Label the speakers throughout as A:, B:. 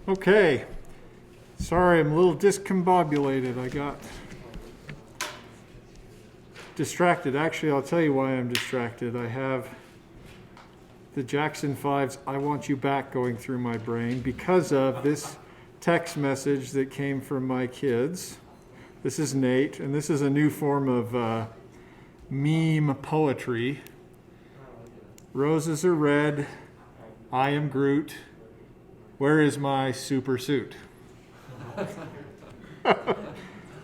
A: Okay, sorry, I'm a little discombobulated. I got distracted. Actually, I'll tell you why I'm distracted. I have the Jackson 5's I Want You Back going through my brain because of this text message that came from my kids. This is Nate, and this is a new form of meme poetry. Roses are red, I am Groot. Where is my super suit?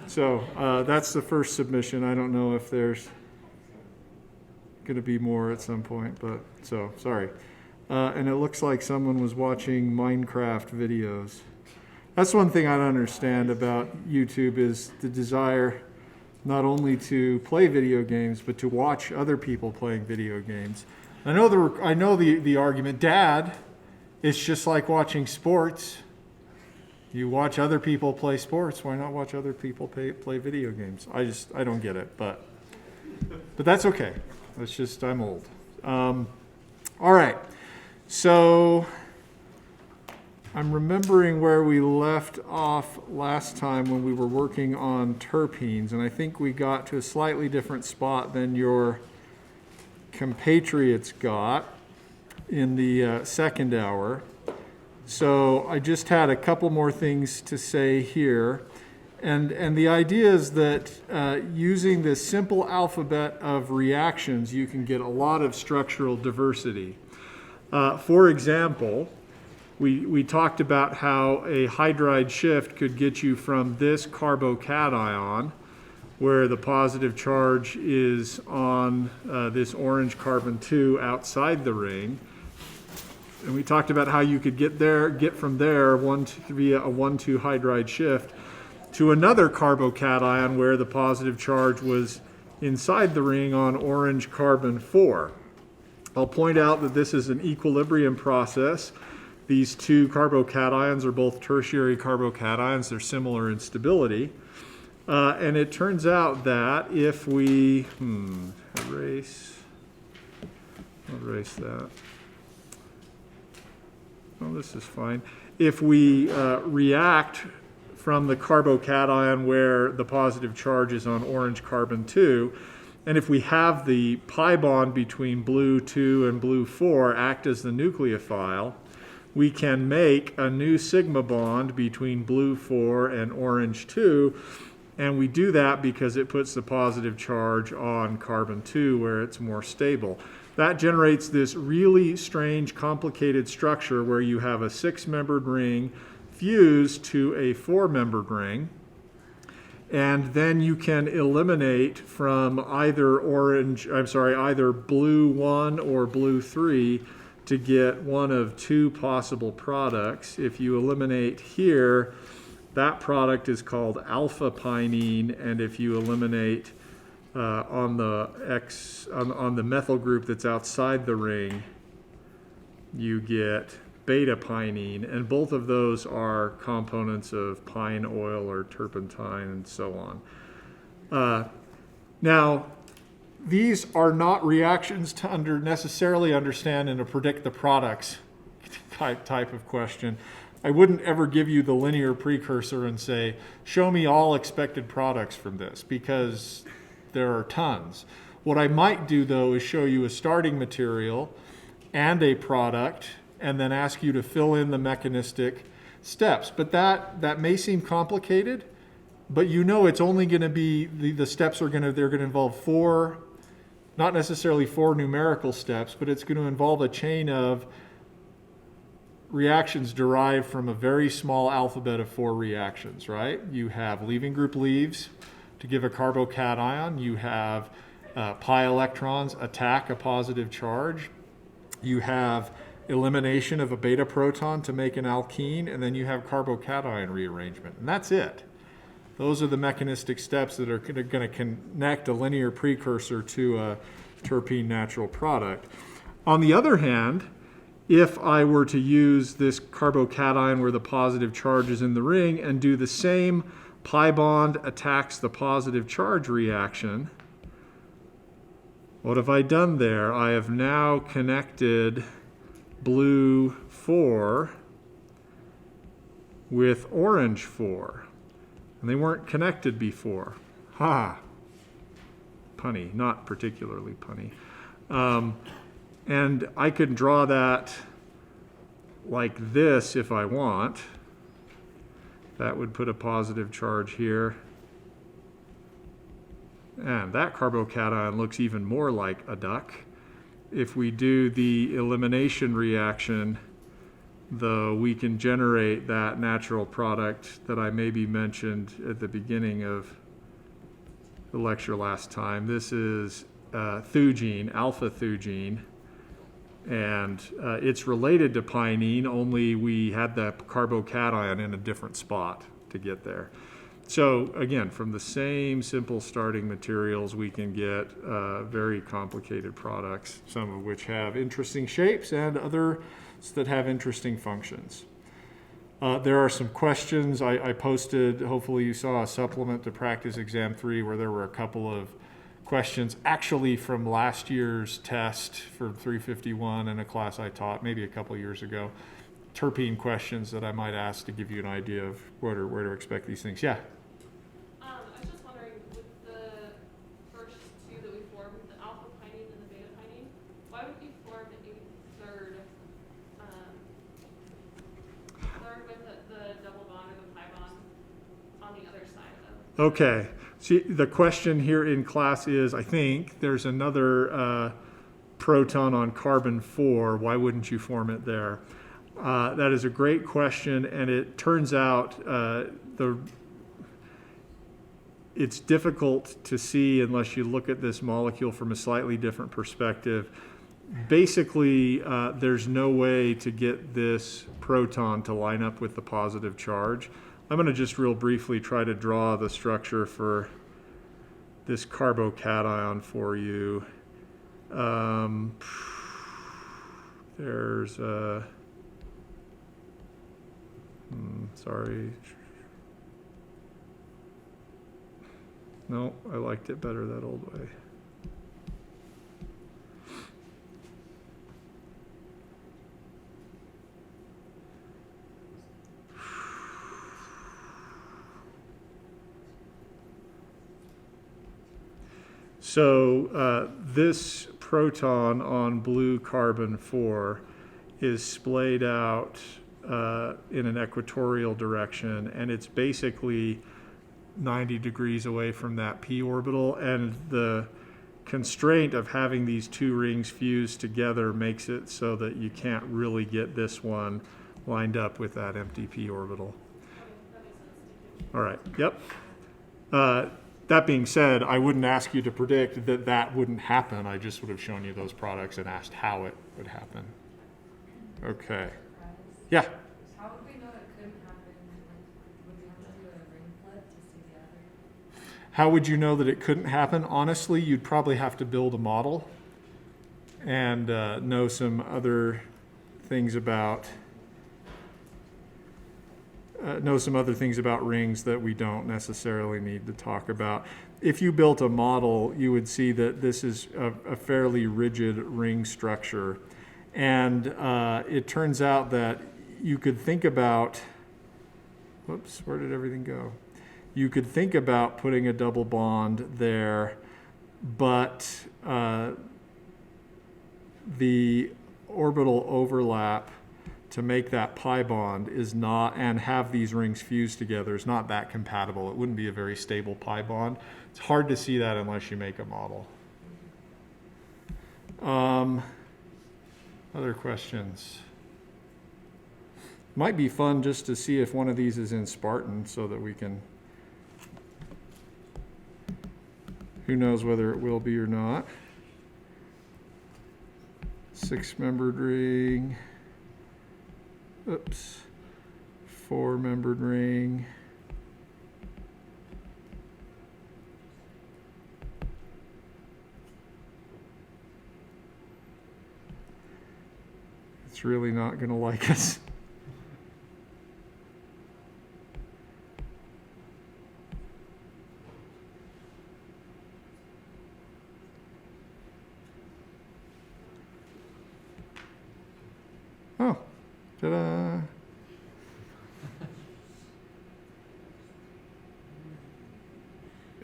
A: So that's the first submission. I don't know if there's going to be more at some point, but so sorry. And it looks like someone was watching Minecraft videos. That's one thing I don't understand about YouTube is the desire not only to play video games, but to watch other people playing video games. I know the argument, Dad, it's just like watching sports. You watch other people play sports. Why not watch other people play video games? I don't get it, but that's okay. It's just I'm old. All right, so I'm remembering where we left off last time when we were working on terpenes, and I think we got to a slightly different spot than your compatriots got in the second hour. So I just had a couple more things to say here. And the idea is that using this simple alphabet of reactions, you can get a lot of structural diversity. For example, we talked about how a hydride shift could get you from this carbocation, where the positive charge is on this orange carbon 2 outside the ring. And we talked about how you could get from there via a 1,2 hydride shift to another carbocation where the positive charge was inside the ring on orange carbon 4. I'll point out that this is an equilibrium process. These two carbocations are both tertiary carbocations. They're similar in stability. And it turns out that if we erase that. Oh, this is fine. If we react from the carbocation where the positive charge is on orange carbon 2, and if we have the pi bond between blue 2 and blue 4 act as the nucleophile, we can make a new sigma bond between blue 4 and orange 2, and we do that because it puts the positive charge on carbon 2 where it's more stable. That generates this really strange, complicated structure where you have a 6-membered ring fused to a 4-membered ring. And then you can eliminate from either blue 1 or blue 3 to get one of two possible products. If you eliminate here, that product is called alpha pinene, and if you eliminate on the methyl group that's outside the ring, you get beta pinene, and both of those are components of pine oil or turpentine and so on. Now, these are not reactions to necessarily understand and to predict the products type of question. I wouldn't ever give you the linear precursor and say, show me all expected products from this, because there are tons. What I might do, though, is show you a starting material and a product, and then ask you to fill in the mechanistic steps. But that may seem complicated, but you know it's only going to be, the steps they're going to involve 4, not necessarily 4 numerical steps, but it's going to involve a chain of reactions derived from a very small alphabet of 4 reactions, right? You have leaving group leaves to give a carbocation. You have pi electrons attack a positive charge. You have elimination of a beta proton to make an alkene, and then you have carbocation rearrangement. And that's it. Those are the mechanistic steps that are going to connect a linear precursor to a terpene natural product. On the other hand, if I were to use this carbocation where the positive charge is in the ring and do the same pi bond attacks the positive charge reaction, what have I done there? I have now connected blue 4 with orange 4. And they weren't connected before. Ha! Punny, not particularly punny. And I could draw that like this if I want. That would put a positive charge here. And that carbocation looks even more like a duck. If we do the elimination reaction, though, we can generate that natural product that I maybe mentioned at the beginning of the lecture last time. This is thugene, alpha thugene, and it's related to pinene, only we had the carbocation in a different spot to get there. So again, from the same simple starting materials, we can get very complicated products, some of which have interesting shapes and others that have interesting functions. There are some questions I posted. Hopefully you saw a supplement to Practice Exam 3 where there were a couple of questions actually from last year's test for 351 in a class I taught maybe a couple years ago. Terpene questions that I might ask to give you an idea of where to expect these things. Yeah?
B: I was just wondering, with the first two that we formed, the alpha pinene and the beta pinene, why would you form a third with the double bond or the pi bond on the other side of?
A: Okay. See, the question here in class is, I think, there's another proton on carbon 4. Why wouldn't you form it there? That is a great question, and it turns out it's difficult to see unless you look at this molecule from a slightly different perspective. Basically, there's no way to get this proton to line up with the positive charge. I'm going to just real briefly try to draw the structure for this carbocation for you. There's a... sorry. No, I liked it better that old way. So this proton on blue carbon 4 is splayed out in an equatorial direction, and it's basically 90 degrees away from that p orbital, and the constraint of having these two rings fused together makes it so that you can't really get this one lined up with that empty p orbital. All right, yep. That being said, I wouldn't ask you to predict that that wouldn't happen. I just would have shown you those products and asked how it would happen. Okay. Yeah.
C: How would we know it couldn't happen? Like, would we have to do a ring flip to see the other?
A: How would you know that it couldn't happen? Honestly, you'd probably have to build a model and know some other things about rings that we don't necessarily need to talk about. If you built a model, you would see that this is a fairly rigid ring structure. And it turns out that you could think about, whoops, where did everything go? You could think about putting a double bond there, but the orbital overlap to make that pi bond is not, and have these rings fused together, is not that compatible. It wouldn't be a very stable pi bond. It's hard to see that unless you make a model. Other questions? Might be fun just to see if one of these is in Spartan so that we can, who knows whether it will be or not. 6-membered ring. Oops. 4-membered ring. It's really not going to like us. Oh, ta-da.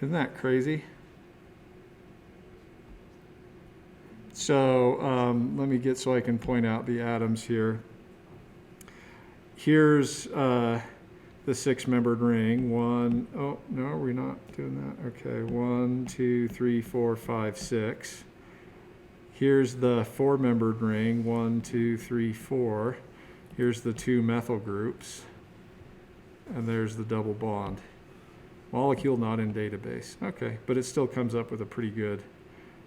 A: Isn't that crazy? So let me get so I can point out the atoms here. Here's the 6-membered ring. Oh, no, we're not doing that. Okay, 1, 2, 3, 4, 5, 6. Here's the 4-membered ring. 1, 2, 3, 4. Here's the 2 methyl groups. And there's the double bond. Molecule not in database. Okay, but it still comes up with a pretty good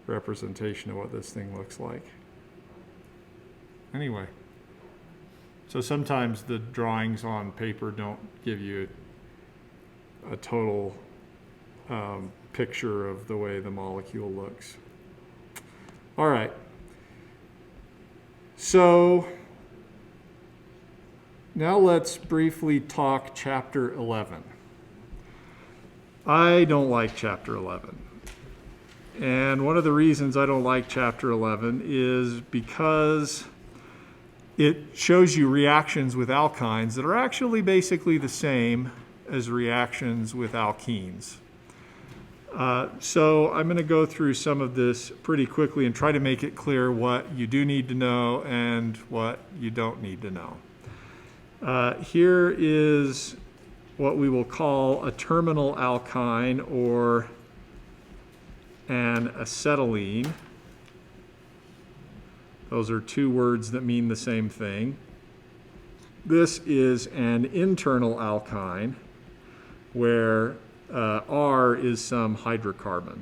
A: representation of what this thing looks like. Anyway, so sometimes the drawings on paper don't give you a total picture of the way the molecule looks. All right. So now let's briefly talk chapter 11. I don't like chapter 11. And one of the reasons I don't like chapter 11 is because it shows you reactions with alkynes that are actually basically the same as reactions with alkenes. So I'm going to go through some of this pretty quickly and try to make it clear what you do need to know and what you don't need to know. Here is what we will call a terminal alkyne or an acetylene. Those are two words that mean the same thing. This is an internal alkyne where R is some hydrocarbon.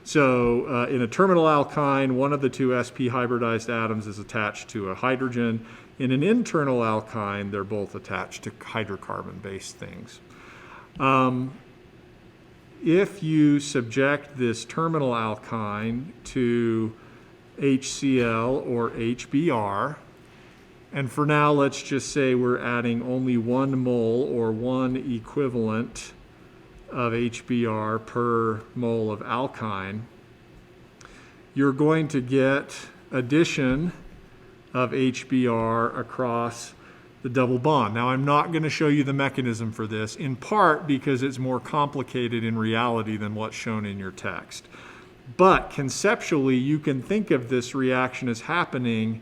A: So in a terminal alkyne, one of the two sp hybridized atoms is attached to a hydrogen. In an internal alkyne, they're both attached to hydrocarbon-based things. If you subject this terminal alkyne to HCl or HBr, and for now let's just say we're adding only 1 mole or 1 equivalent of HBr per mole of alkyne, you're going to get addition of HBr across the double bond. Now, I'm not going to show you the mechanism for this, in part because it's more complicated in reality than what's shown in your text. But conceptually, you can think of this reaction as happening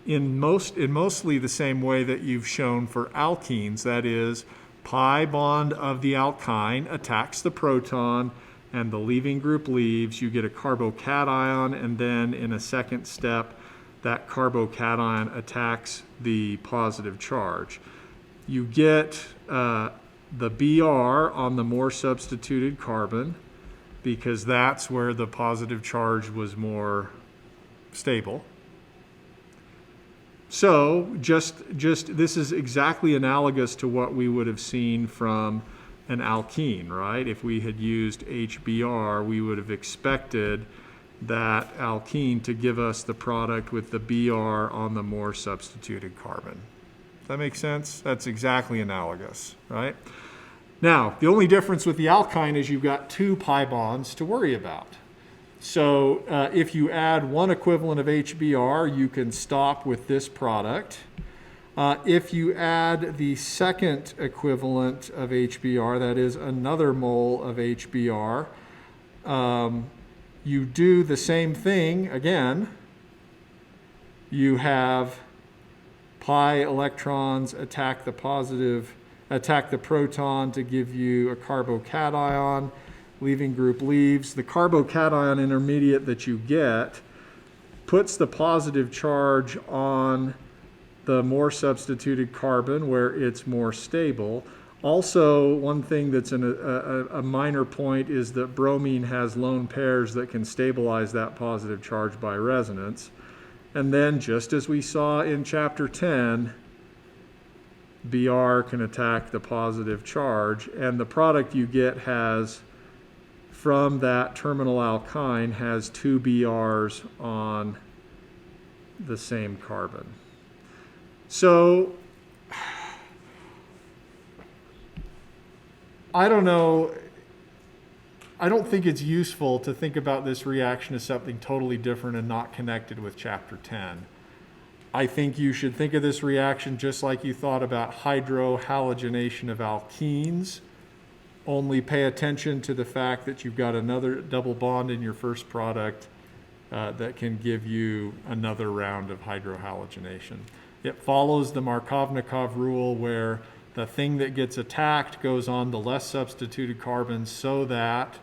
A: in mostly the same way that you've shown for alkenes. That is, pi bond of the alkyne attacks the proton, and the leaving group leaves. You get a carbocation, and then in a second step, that carbocation attacks the positive charge. You get the Br on the more substituted carbon because that's where the positive charge was more stable. So just this is exactly analogous to what we would have seen from an alkene, right? If we had used HBr, we would have expected that alkene to give us the product with the Br on the more substituted carbon. Does that make sense? That's exactly analogous, right? Now, the only difference with the alkyne is you've got 2 pi bonds to worry about. So if you add 1 equivalent of HBr, you can stop with this product. If you add the second equivalent of HBr, that is another mole of HBr, you do the same thing again. You have pi electrons attack the proton to give you a carbocation. Leaving group leaves. The carbocation intermediate that you get puts the positive charge on the more substituted carbon where it's more stable. Also, one thing that's a minor point is that bromine has lone pairs that can stabilize that positive charge by resonance. And then, just as we saw in chapter 10, Br can attack the positive charge, and the product you get has, from that terminal alkyne, has 2 Brs on the same carbon. So, I don't know, I don't think it's useful to think about this reaction as something totally different and not connected with chapter 10. I think you should think of this reaction just like you thought about halogenation of alkynes only pay attention to the fact that you've got another double bond in your first product that can give you another round of hydrohalogenation. It follows the Markovnikov rule where the thing that gets attacked goes on the less substituted carbon so that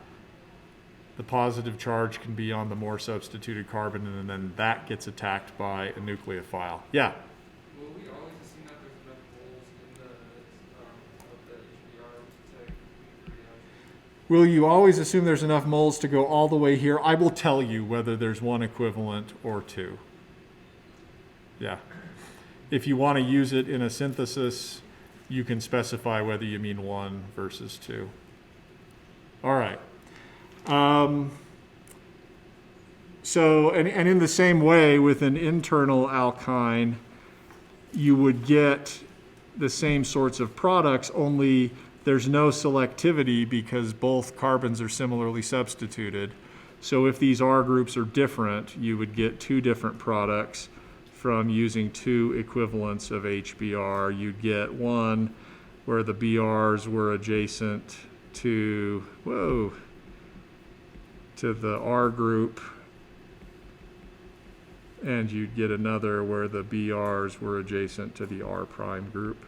A: the positive charge can be on the more substituted carbon, and then that gets attacked by a nucleophile. Yeah?
D: Will we always assume that there's enough moles of the HBr to complete the reaction?
A: Will you always assume there's enough moles to go all the way here? I will tell you whether there's one equivalent or two. Yeah. If you want to use it in a synthesis, you can specify whether you mean one versus two. All right. So, and in the same way, with an internal alkyne, you would get the same sorts of products, only there's no selectivity because both carbons are similarly substituted. So if these R groups are different, you would get two different products from using two equivalents of HBr. You'd get one where the BRs were adjacent to, to the R group, and you'd get another where the BRs were adjacent to the R prime group.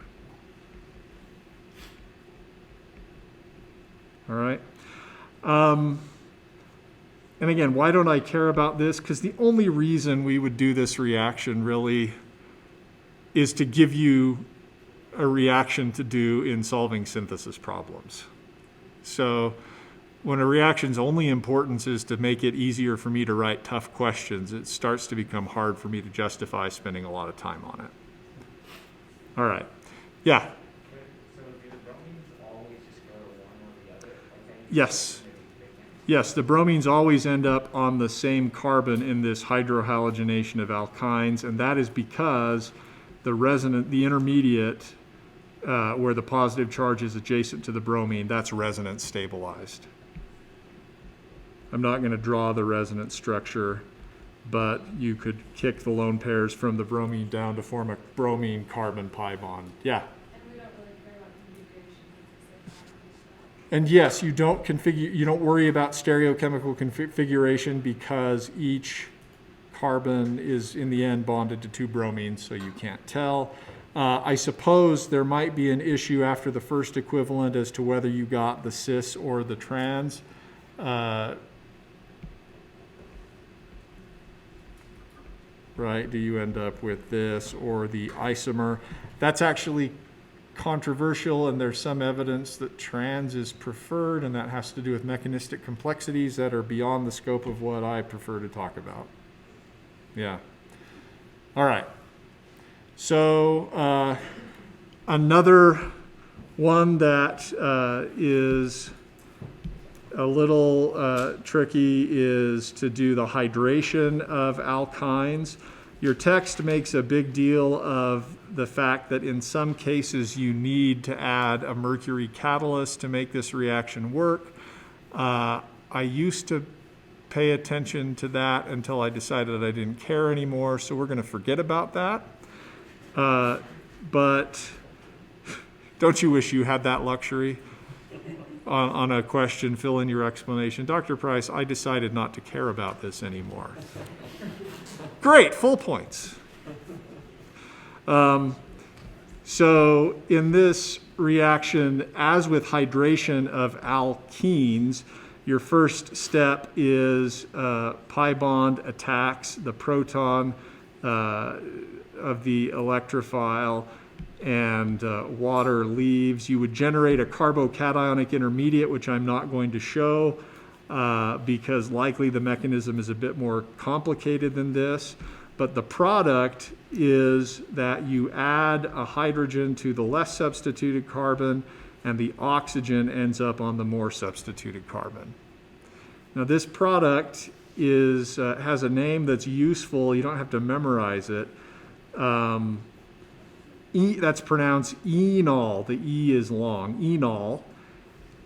A: All right. And again, why don't I care about this? Because the only reason we would do this reaction really is to give you a reaction to do in solving synthesis problems. So when a reaction's only importance is to make it easier for me to write tough questions, it starts to become hard for me to justify spending a lot of time on it. All right. Yeah?
E: So do the bromines always just go to one or the other?
A: Yes. Yes, the bromines always end up on the same carbon in this hydrohalogenation of alkynes, and that is because the intermediate, where the positive charge is adjacent to the bromine, that's resonance stabilized. I'm not going to draw the resonance structure, but you could kick the lone pairs from the bromine down to form a bromine carbon pi bond. Yeah?
C: And we don't really care about configuration.
A: And yes, you don't worry about stereochemical configuration because each carbon is in the end bonded to two bromines, so you can't tell. I suppose there might be an issue after the first equivalent as to whether you got the cis or the trans. Right, do you end up with this or the isomer? That's actually controversial, and there's some evidence that trans is preferred, and that has to do with mechanistic complexities that are beyond the scope of what I prefer to talk about. Yeah. All right. So another one that is a little tricky is to do the hydration of alkynes. Your text makes a big deal of the fact that in some cases you need to add a mercury catalyst to make this reaction work. I used to pay attention to that until I decided I didn't care anymore, so we're going to forget about that. But don't you wish you had that luxury? On a question, fill in your explanation. Dr. Price, I decided not to care about this anymore. Great, full points. So in this reaction, as with hydration of alkenes, your first step is pi bond attacks the proton of the electrophile, and water leaves. You would generate a carbocationic intermediate, which I'm not going to show because likely the mechanism is a bit more complicated than this. But the product is that you add a hydrogen to the less substituted carbon, and the oxygen ends up on the more substituted carbon. Now this product has a name that's useful. You don't have to memorize it. That's pronounced enol. The E is long, enol.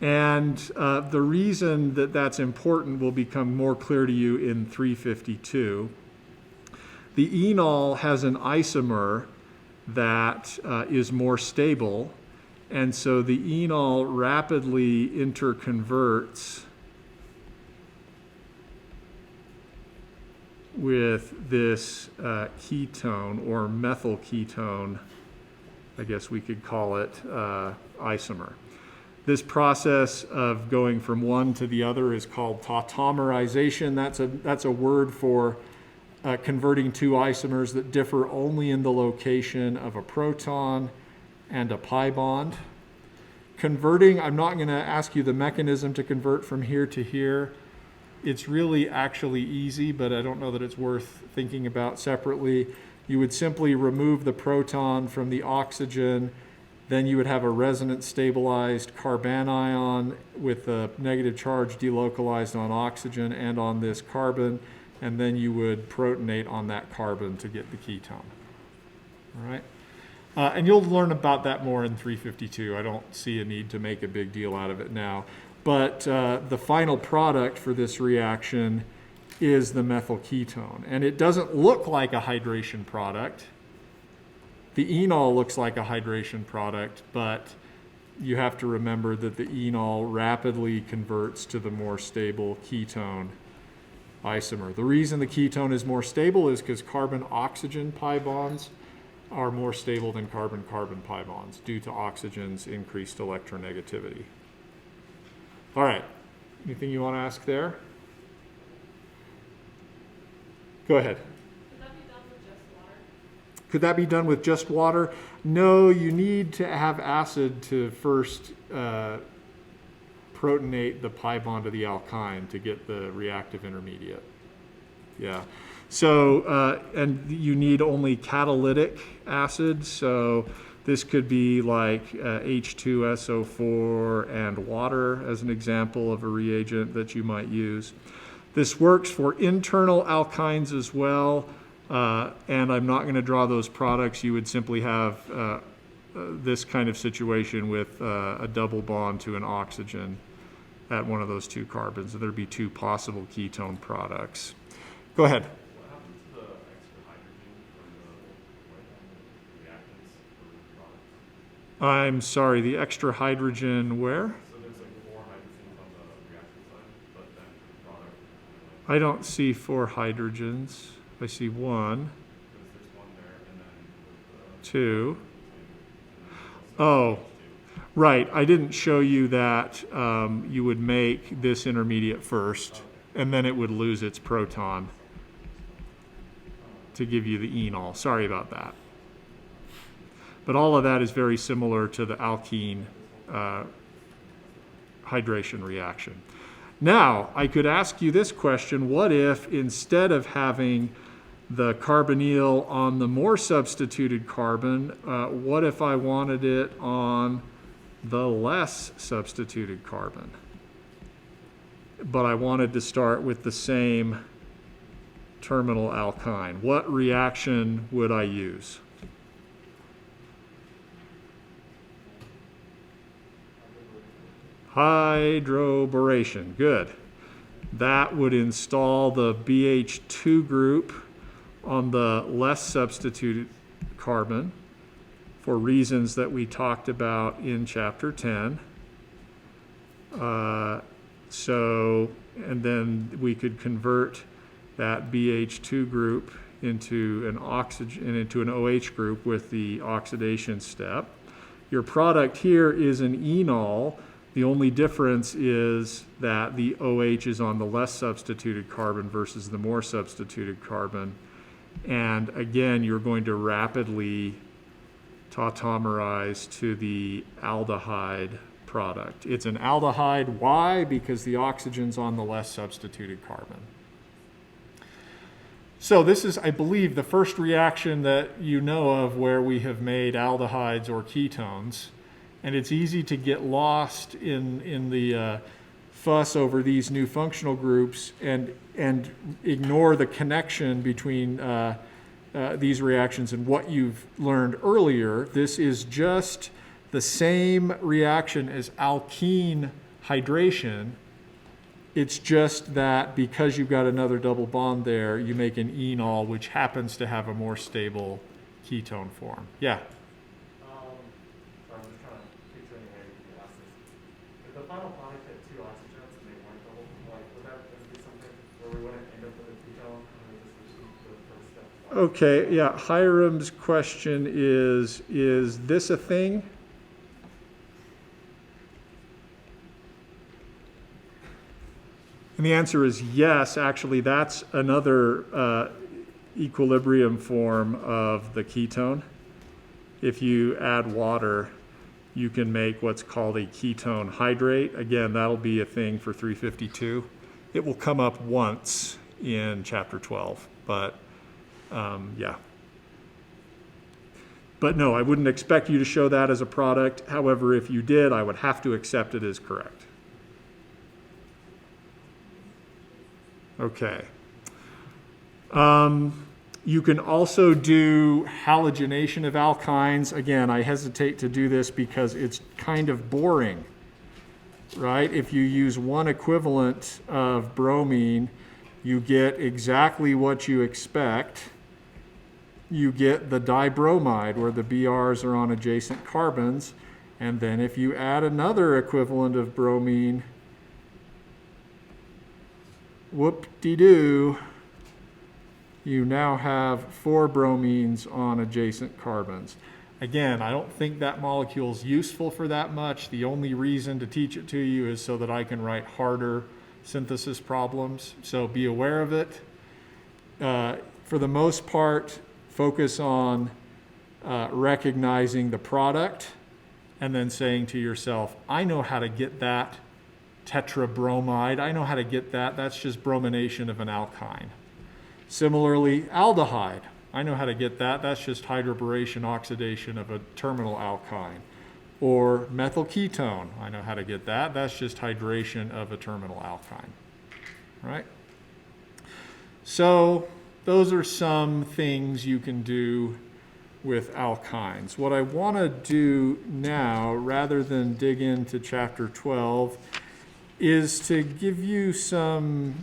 A: And the reason that that's important will become more clear to you in 352. The enol has an isomer that is more stable, And so the enol rapidly interconverts with this ketone, or methyl ketone, I guess we could call it, isomer. This process of going from one to the other is called tautomerization. That's a word for converting two isomers that differ only in the location of a proton and a pi bond. Converting, I'm not going to ask you the mechanism to convert from here to here. It's really actually easy, but I don't know that it's worth thinking about separately. You would simply remove the proton from the oxygen, then you would have a resonance stabilized carbanion with a negative charge delocalized on oxygen and on this carbon, and then you would protonate on that carbon to get the ketone. All right? And you'll learn about that more in 352. I don't see a need to make a big deal out of it now. But the final product for this reaction is the methyl ketone. And it doesn't look like a hydration product. The enol looks like a hydration product, but you have to remember that the enol rapidly converts to the more stable ketone isomer. The reason the ketone is more stable is because carbon-oxygen pi bonds are more stable than carbon-carbon pi bonds due to oxygen's increased electronegativity. All right, anything you want to ask there? Go ahead.
B: Could that be done with just water?
A: Could that be done with just water? No, you need to have acid to first protonate the pi bond of the alkyne to get the reactive intermediate. Yeah. So, and you need only catalytic acid. So this could be like H2SO4 and water as an example of a reagent that you might use. This works for internal alkynes as well. And I'm not going to draw those products. You would simply have this kind of situation with a double bond to an oxygen at one of those two carbons. There'd be two possible ketone products. Go ahead.
F: What happens to the extra hydrogen from the reactants for the products?
A: I'm sorry, the extra hydrogen where?
F: So there's like 4 hydrogens on the reaction side, but then for the product,
A: I don't see 4 hydrogens. I see 1,
F: because there's 1 there, and then with the
A: 2.
F: and then
A: Oh, right. I didn't show you that you would make this intermediate first, and then it would lose its proton to give you the enol. Sorry about that. But all of that is very similar to the alkene hydration reaction. Now, I could ask you this question. What if instead of having the carbonyl on the more substituted carbon, what if I wanted it on the less substituted carbon? But I wanted to start with the same terminal alkyne. What reaction would I use? Hydroboration. Good. That would install the BH2 group on the less substituted carbon for reasons that we talked about in chapter 10. And then we could convert that BH2 group into an oxygen, into an OH group with the oxidation step. Your product here is an enol. The only difference is that the OH is on the less substituted carbon versus the more substituted carbon. And again, you're going to rapidly tautomerize to the aldehyde product. It's an aldehyde. Why? Because the oxygen's on the less substituted carbon. So this is, I believe, the first reaction that you know of where we have made aldehydes or ketones. And it's easy to get lost in the fuss over these new functional groups and ignore the connection between these reactions and what you've learned earlier. This is just the same reaction as alkene hydration. It's just that because you've got another double bond there, you make an enol, which happens to have a more stable ketone form. Yeah?
F: So I'm just trying to picture the final product had 2 oxygens and they weren't double, like, would that be something where we wouldn't end up with a ketone? Or is this the first step?
A: Okay, yeah, Hiram's question is this a thing? And the answer is yes. Actually, that's another equilibrium form of the ketone. If you add water, you can make what's called a ketone hydrate. Again, that'll be a thing for 352. It will come up once in chapter 12, but yeah. But no, I wouldn't expect you to show that as a product. However, if you did, I would have to accept it as correct. Okay. You can also do halogenation of alkynes. Again, I hesitate to do this because it's kind of boring, right? If you use one equivalent of bromine, you get exactly what you expect. You get the dibromide where the BRs are on adjacent carbons. And then if you add another equivalent of bromine, whoop-de-doo, you now have 4 bromines on adjacent carbons. Again, I don't think that molecule is useful for that much. The only reason to teach it to you is so that I can write harder synthesis problems. So be aware of it. For the most part, focus on recognizing the product and then saying to yourself, I know how to get that tetrabromide. I know how to get that. That's just bromination of an alkyne. Similarly, aldehyde. I know how to get that. That's just hydroboration oxidation of a terminal alkyne. Or methyl ketone. I know how to get that. That's just hydration of a terminal alkyne. Right? So those are some things you can do with alkynes. What I want to do now, rather than dig into chapter 12, is to give you some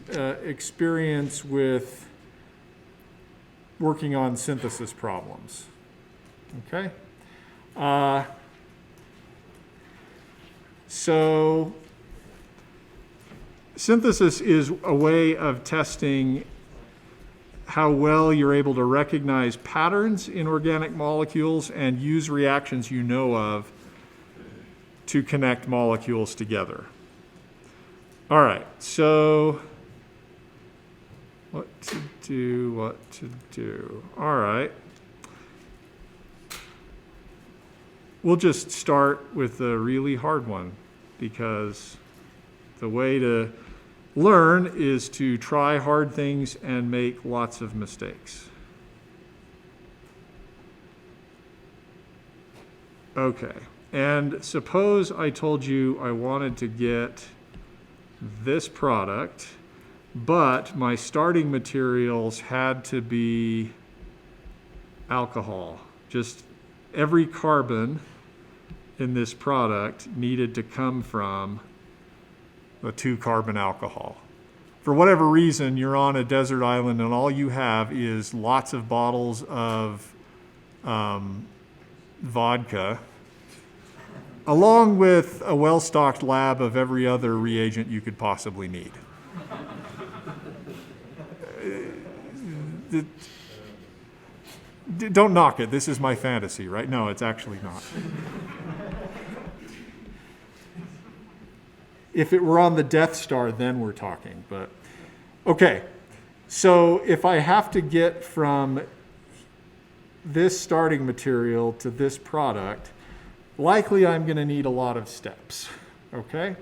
A: experience with working on synthesis problems. Okay? So synthesis is a way of testing how well you're able to recognize patterns in organic molecules and use reactions you know of to connect molecules together. All right, so what to do. All right. We'll just start with the really hard one because the way to learn is to try hard things and make lots of mistakes. Okay, and suppose I told you I wanted to get this product, but my starting materials had to be alcohol. Just every carbon in this product needed to come from a 2-carbon alcohol. For whatever reason, you're on a desert island and all you have is lots of bottles of vodka, along with a well-stocked lab of every other reagent you could possibly need. Don't knock it. This is my fantasy, right? No, it's actually not. If it were on the Death Star, then we're talking. But okay, so if I have to get from this starting material to this product, likely I'm going to need a lot of steps. Okay?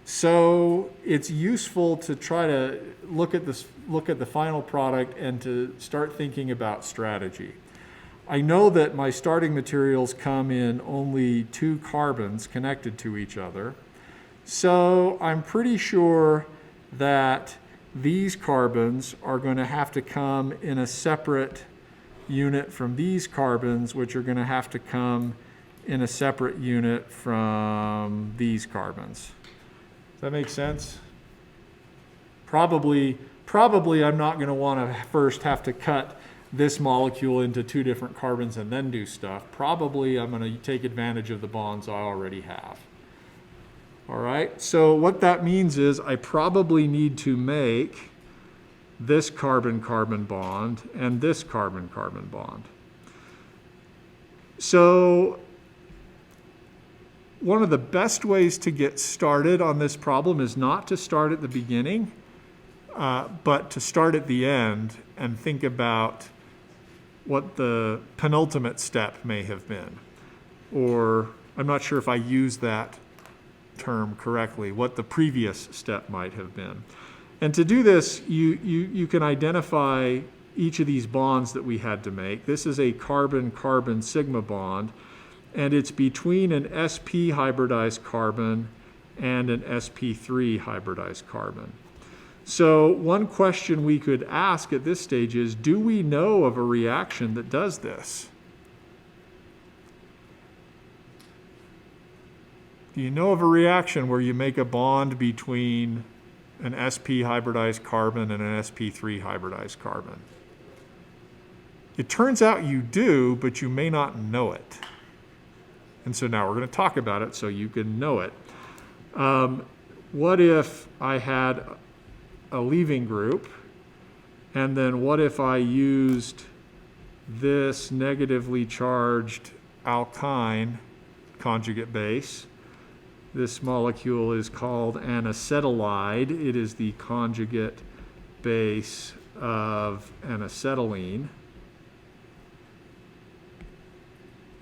A: So it's useful to try to look at the final product and to start thinking about strategy. I know that my starting materials come in only 2 carbons connected to each other. So I'm pretty sure that these carbons are going to have to come in a separate unit from these carbons, which are going to have to come in a separate unit from these carbons. Does that make sense? Probably I'm not going to want to first have to cut this molecule into 2 different carbons and then do stuff. Probably I'm going to take advantage of the bonds I already have. All right, so what that means is I probably need to make this carbon-carbon bond and this carbon-carbon bond. So one of the best ways to get started on this problem is not to start at the beginning, but to start at the end and think about what the penultimate step may have been. Or, I'm not sure if I used that term correctly, what the previous step might have been. And to do this, you can identify each of these bonds that we had to make. This is a carbon-carbon sigma bond, and it's between an sp hybridized carbon and an sp3 hybridized carbon. So one question we could ask at this stage is, do we know of a reaction that does this? Do you know of a reaction where you make a bond between an sp hybridized carbon and an sp3 hybridized carbon? It turns out you do, but you may not know it. And so now we're going to talk about it so you can know it. What if I had a leaving group, and then what if I used this negatively charged alkyne conjugate base? This molecule is called an acetylide. It is the conjugate base of an acetylene.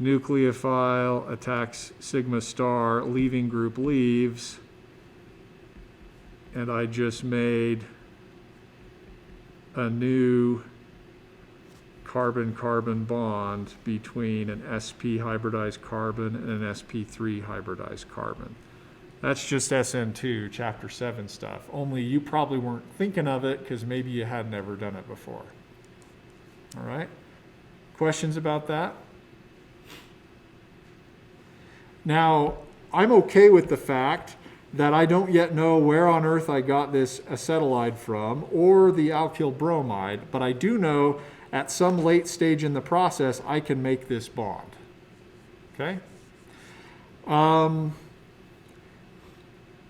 A: Nucleophile attacks sigma star, leaving group leaves, and I just made a new carbon-carbon bond between an sp hybridized carbon and an sp3 hybridized carbon. That's just SN2, chapter 7 stuff. Only you probably weren't thinking of it because maybe you had never done it before. All right? Questions about that? Now, I'm okay with the fact that I don't yet know where on earth I got this acetylide from or the alkyl bromide, but I do know at some late stage in the process I can make this bond. Okay?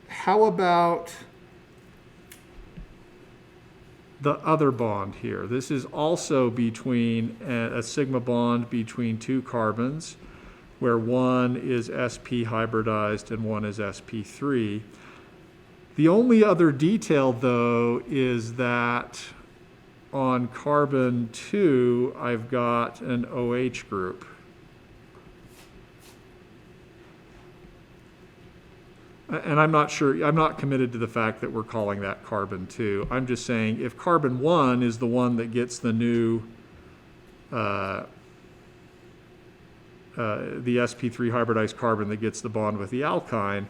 A: How about the other bond here? This is also between a sigma bond between two carbons, where one is sp hybridized and one is sp3. The only other detail, though, is that on carbon 2, I've got an OH group. And I'm not sure, I'm not committed to the fact that we're calling that carbon 2. I'm just saying if carbon 1 is the one that gets the new the sp3 hybridized carbon that gets the bond with the alkyne,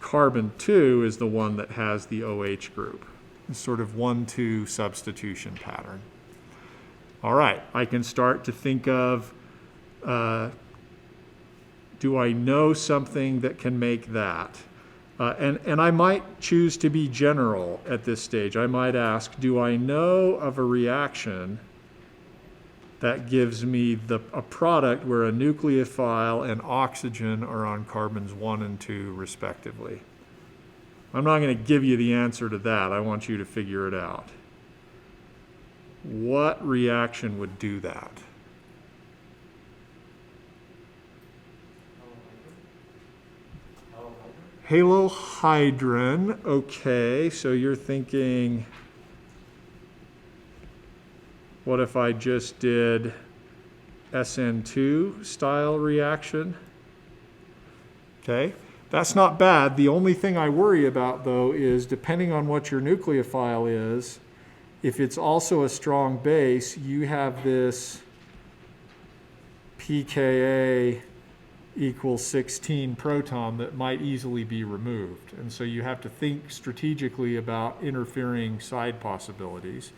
A: carbon 2 is the one that has the OH group. It's sort of 1-2 substitution pattern. All right, I can start to think of, do I know something that can make that? And I might choose to be general at this stage. I might ask, do I know of a reaction that gives me a product where a nucleophile and oxygen are on carbons 1 and 2 respectively? I'm not going to give you the answer to that. I want you to figure it out. What reaction would do that? Halohydrin. Okay, so you're thinking, what if I just did SN2 style reaction? Okay, that's not bad. The only thing I worry about, though, is depending on what your nucleophile is, if it's also a strong base, you have this pKa equals 16 proton that might easily be removed. And so you have to think strategically about interfering side possibilities.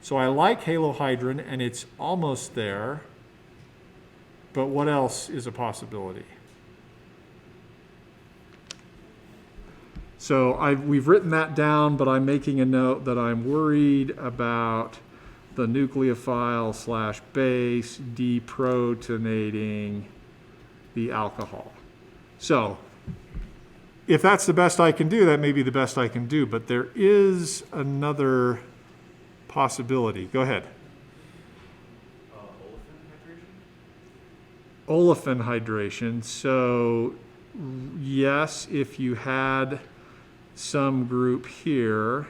A: So I like halohydrin, and it's almost there, but what else is a possibility? So we've written that down, but I'm making a note that I'm worried about the nucleophile slash base deprotonating the alcohol. So if that's the best I can do, that may be the best I can do, but there is another possibility. Go ahead.
F: Olefin hydration?
A: Olefin hydration. So yes, if you had some group here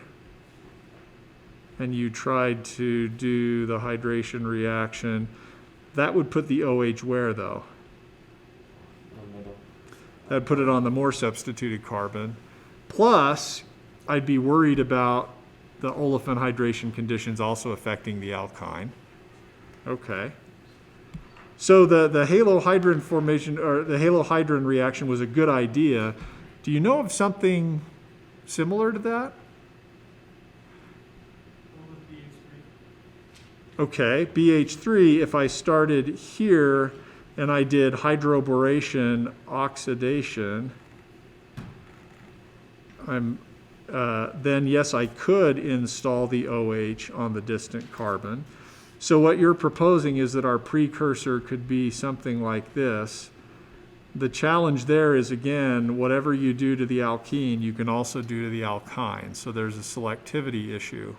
A: and you tried to do the hydration reaction, that would put the OH where though?
F: The middle.
A: That'd put it on the more substituted carbon. Plus, I'd be worried about the olefin hydration conditions also affecting the alkyne. Okay. So the halohydrin formation, or the halohydrin reaction was a good idea. Do you know of something similar to that? Okay, BH3, if I started here and I did hydroboration oxidation, then yes, I could install the OH on the distant carbon. So what you're proposing is that our precursor could be something like this. The challenge there is, again, whatever you do to the alkene, you can also do to the alkyne. So there's a selectivity issue.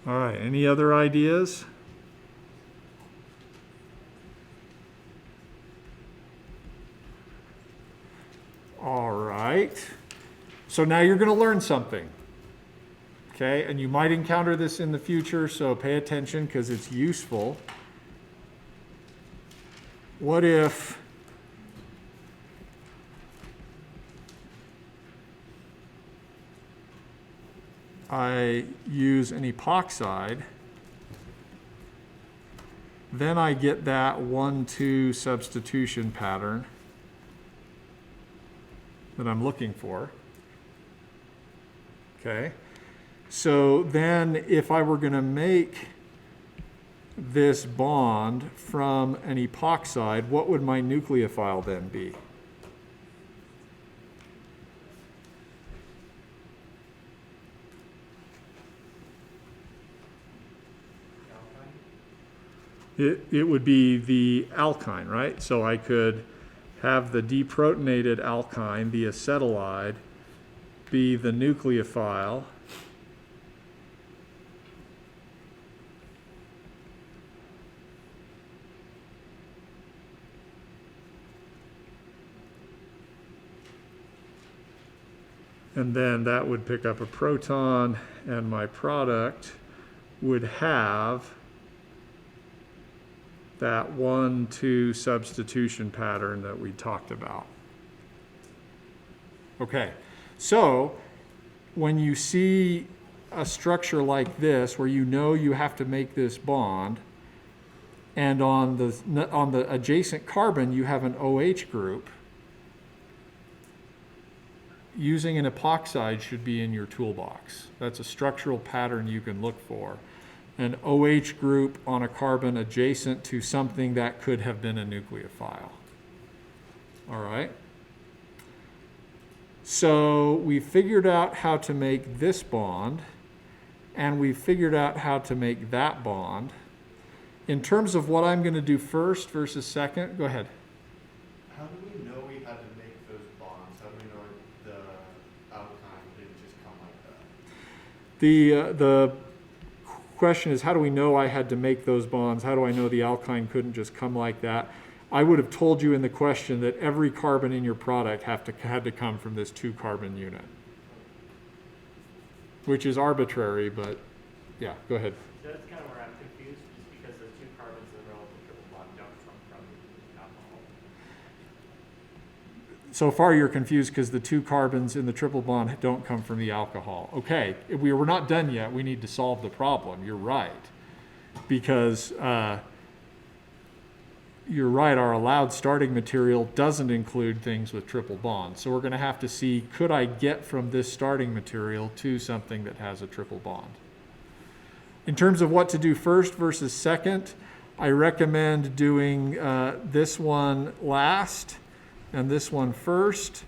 A: All right, any other ideas? All right. So now you're going to learn something. Okay, and you might encounter this in the future, so pay attention because it's useful. What if I use an epoxide, then I get that 1,2 substitution pattern that I'm looking for. Okay. So then if I were going to make this bond from an epoxide, what would my nucleophile then be? It would be the alkyne, right? So I could have the deprotonated alkyne, the acetylide, be the nucleophile. And then that would pick up a proton, and my product would have that 1,2 substitution pattern that we talked about. Okay, so when you see a structure like this, where you know you have to make this bond, and on the adjacent carbon you have an OH group, using an epoxide should be in your toolbox. That's a structural pattern you can look for. An OH group on a carbon adjacent to something that could have been a nucleophile. All right. So we figured out how to make this bond, and we figured out how to make that bond. In terms of what I'm going to do first versus second, go ahead.
F: How do we know we had to make those bonds? How do we know the alkyne didn't just come like that?
A: The question is, how do we know I had to make those bonds? How do I know the alkyne couldn't just come like that? I would have told you in the question that every carbon in your product had to come from this 2-carbon unit, which is arbitrary, but yeah, go ahead.
E: So that's kind of where I'm confused, just because the 2 carbons in the relative triple bond don't come from alcohol.
A: So far you're confused because the 2 carbons in the triple bond don't come from the alcohol. Okay, we're not done yet. We need to solve the problem. You're right. Because you're right, our allowed starting material doesn't include things with triple bonds. So we're going to have to see, could I get from this starting material to something that has a triple bond? In terms of what to do first versus second, I recommend doing this one last and this one first,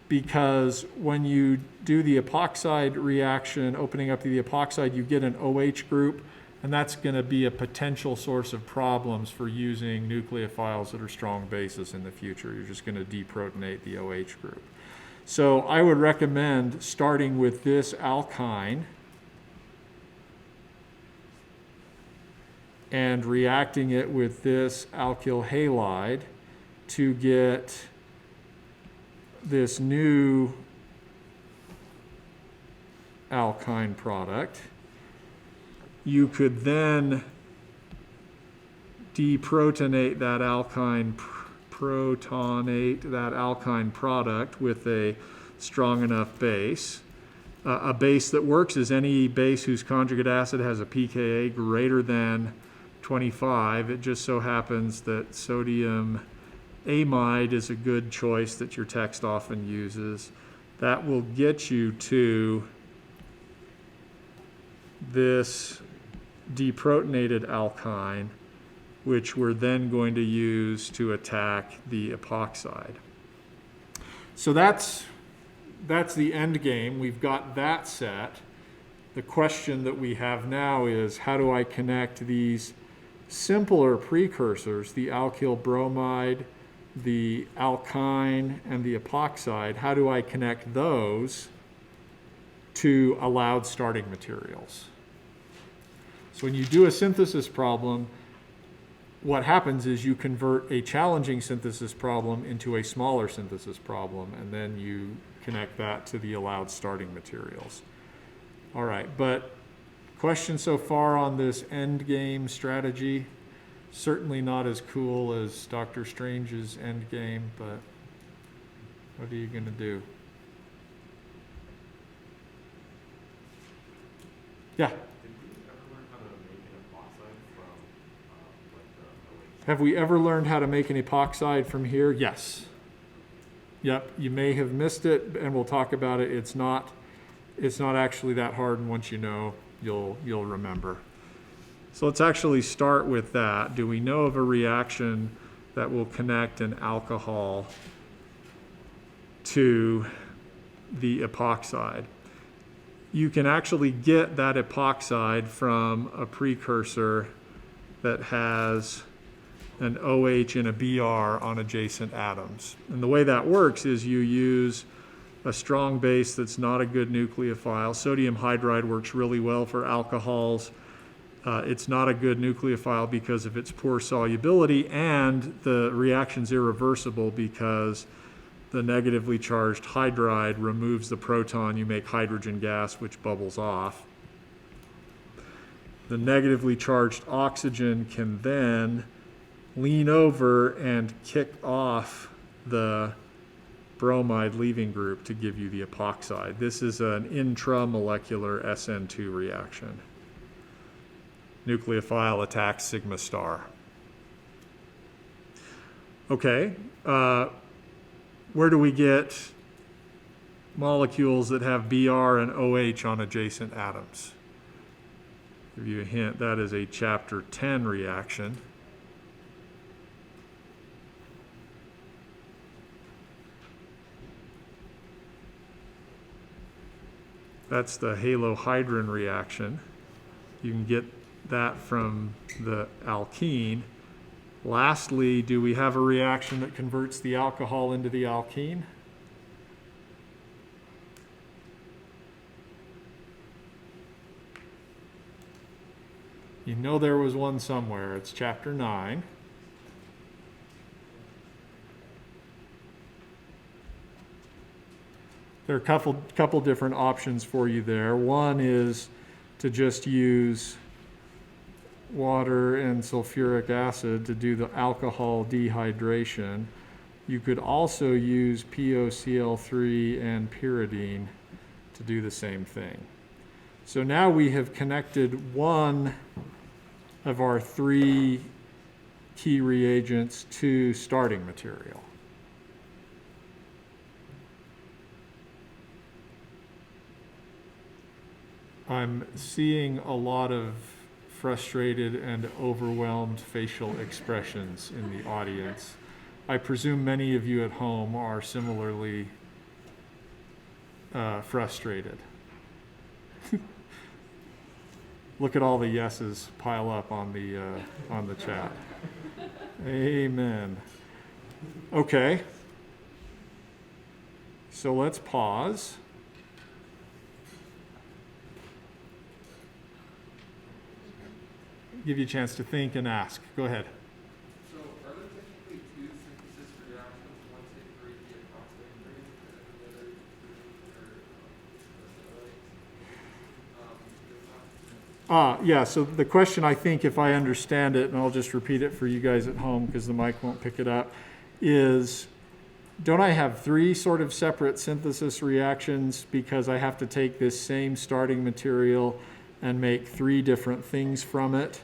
A: because when you do the epoxide reaction, opening up to the epoxide, you get an OH group, And that's going to be a potential source of problems for using nucleophiles that are strong bases in the future. You're just going to deprotonate the OH group. So I would recommend starting with this alkyne and reacting it with this alkyl halide to get this new alkyne product. You could then deprotonate that alkyne, protonate that alkyne product with a strong enough base. A base that works is any base whose conjugate acid has a pKa greater than 25. It just so happens that sodium amide is a good choice that your text often uses. That will get you to this deprotonated alkyne, which we're then going to use to attack the epoxide. So that's the end game. We've got that set. The question that we have now is, how do I connect these simpler precursors, the alkyl bromide, the alkyne, and the epoxide, how do I connect those to allowed starting materials? So when you do a synthesis problem, what happens is you convert a challenging synthesis problem into a smaller synthesis problem, and then you connect that to the allowed starting materials. All right, but questions so far on this end game strategy? Certainly not as cool as Dr. Strange's end game, but what are you going to do? Yeah.
E: Did we ever learn how to make an epoxide from like the OH?
A: Have we ever learned how to make an epoxide from here? Yes. Yep, you may have missed it, and we'll talk about it. It's not actually that hard, and once you know, you'll remember. So let's actually start with that. Do we know of a reaction that will connect an alcohol to the epoxide? You can actually get that epoxide from a precursor that has an OH and a Br on adjacent atoms. And the way that works is you use a strong base that's not a good nucleophile. Sodium hydride works really well for alcohols. It's not a good nucleophile because of its poor solubility, and the reaction's irreversible because the negatively charged hydride removes the proton. You make hydrogen gas, which bubbles off. The negatively charged oxygen can then lean over and kick off the bromide leaving group to give you the epoxide. This is an intramolecular SN2 reaction. Nucleophile attacks sigma star. Okay, where do we get molecules that have Br and OH on adjacent atoms? Give you a hint, that is a chapter 10 reaction. That's the Halohydrin reaction. You can get that from the alkene. Lastly, do we have a reaction that converts the alcohol into the alkene? You know there was one somewhere. It's chapter 9. There are a couple different options for you there. One is to just use water and sulfuric acid to do the alcohol dehydration. You could also use POCl3 and pyridine to do the same thing. So now we have connected one of our 3 key reagents to starting material. I'm seeing a lot of frustrated and overwhelmed facial expressions in the audience. I presume many of you at home are similarly frustrated. Look at all the yeses pile up on the chat. Amen. Okay. So let's pause. Give you a chance to think and ask. Go ahead.
D: So are there technically two synthesis reactions, one say for the approximating and the other for
A: Yeah, so the question, I think, if I understand it, and I'll just repeat it for you guys at home because the mic won't pick it up, is don't I have three sort of separate synthesis reactions because I have to take this same starting material and make three different things from it?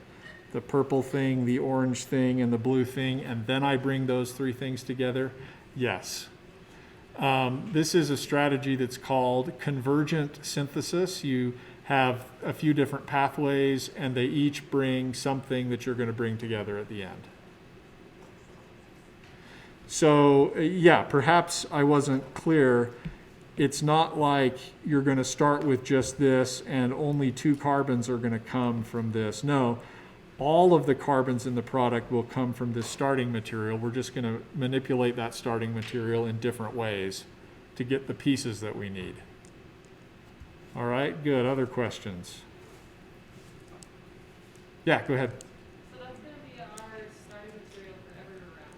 A: The purple thing, the orange thing, and the blue thing, and then I bring those three things together? Yes. This is a strategy that's called convergent synthesis. You have a few different pathways, and they each bring something that you're going to bring together at the end. So, yeah, perhaps I wasn't clear. It's not like you're going to start with just this and only 2 carbons are going to come from this. No, all of the carbons in the product will come from this starting material. We're just going to manipulate that starting material in different ways to get the pieces that we need. All right, good. Other questions? Yeah, go ahead.
B: So that's going to be our starting material for every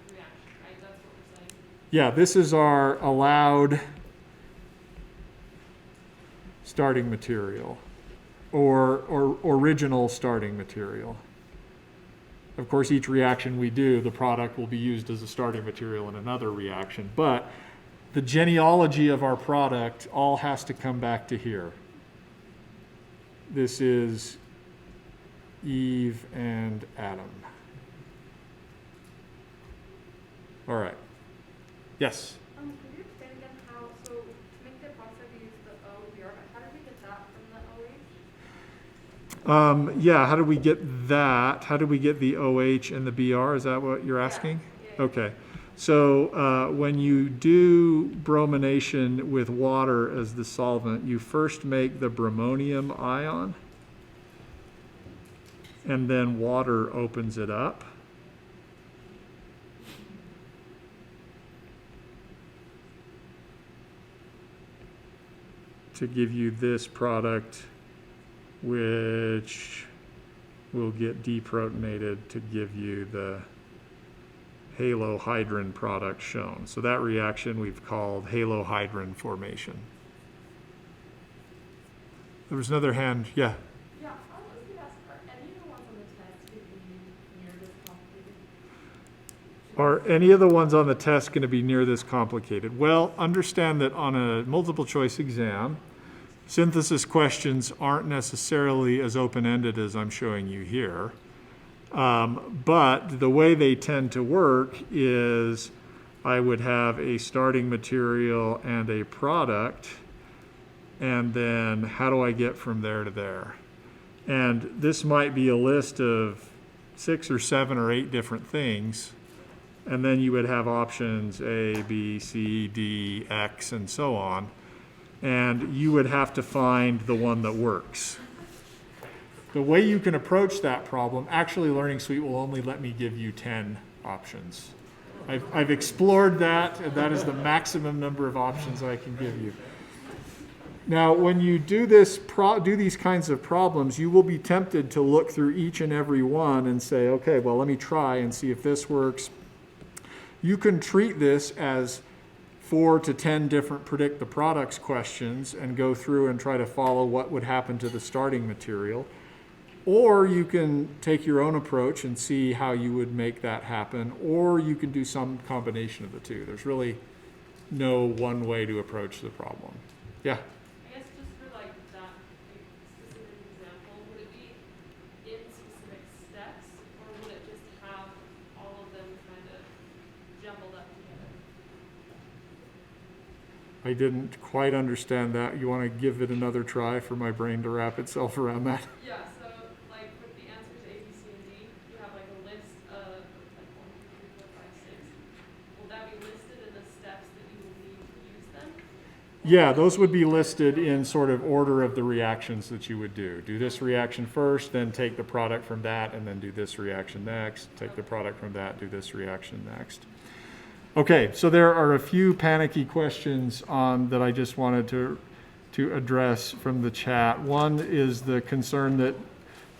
B: reaction, right? That's what we're saying.
A: Yeah, this is our allowed starting material or original starting material. Of course, each reaction we do, the product will be used as a starting material in another reaction, but the genealogy of our product all has to come back to here. This is Eve and Adam. All right. Yes?
C: Could you explain again how, so to make the process we use the O, BR, but how did we get that from the OH?
A: Yeah, how do we get that? How do we get the OH and the BR? Is that what you're asking?
C: Yeah.
A: Okay. So when you do bromination with water as the solvent, you first make the bromonium ion, and then water opens it up. To give you this product, which will get deprotonated to give you the Halohydrin product shown. So that reaction we've called Halohydrin formation. There was another hand, yeah.
B: Yeah, I was going to ask, are any of the ones on the test going to be near this complicated?
A: Are any of the ones on the test going to be near this complicated? Well, understand that on a multiple choice exam, synthesis questions aren't necessarily as open-ended as I'm showing you here. But the way they tend to work is I would have a starting material and a product, and then how do I get from there to there? And this might be a list of 6 or 7 or 8 different things, and then you would have options A, B, C, D, X, and so on, and you would have to find the one that works. The way you can approach that problem, actually Learning Suite will only let me give you 10 options. I've explored that, and that is the maximum number of options I can give you. Now, when you do these kinds of problems, you will be tempted to look through each and every one and say, okay, well, let me try and see if this works. You can treat this as 4 to 10 different predict the products questions and go through and try to follow what would happen to the starting material. Or you can take your own approach and see how you would make that happen, or you can do some combination of the two. There's really no one way to approach the problem. Yeah?
B: I guess just for like that specific example, would it be in specific steps, or would it just have all of them kind of jumbled up together?
A: I didn't quite understand that. You want to give it another try for my brain to wrap itself around that?
B: Yeah, so like with the answers A, B, C, and D, you have like a list of like 1, 2, 3, 4, 5, 6. Will that be listed in the steps that you will need to use them?
A: Yeah, those would be listed in sort of order of the reactions that you would do. Do this reaction first, then take the product from that, and then do this reaction next. Take the product from that, do this reaction next. Okay, so there are a few panicky questions that I just wanted to address from the chat. One is the concern that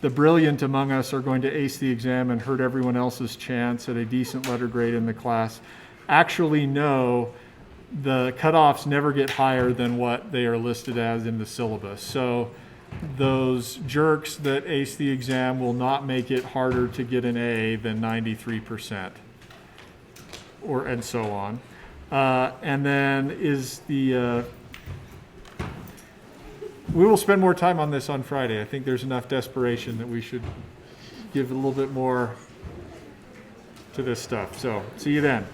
A: the brilliant among us are going to ace the exam and hurt everyone else's chance at a decent letter grade in the class. Actually, no. The cutoffs never get higher than what they are listed as in the syllabus. So those jerks that ace the exam will not make it harder to get an A than 93%, and so on. And then is the... we will spend more time on this on Friday. I think there's enough desperation that we should give a little bit more to this stuff. So see you then.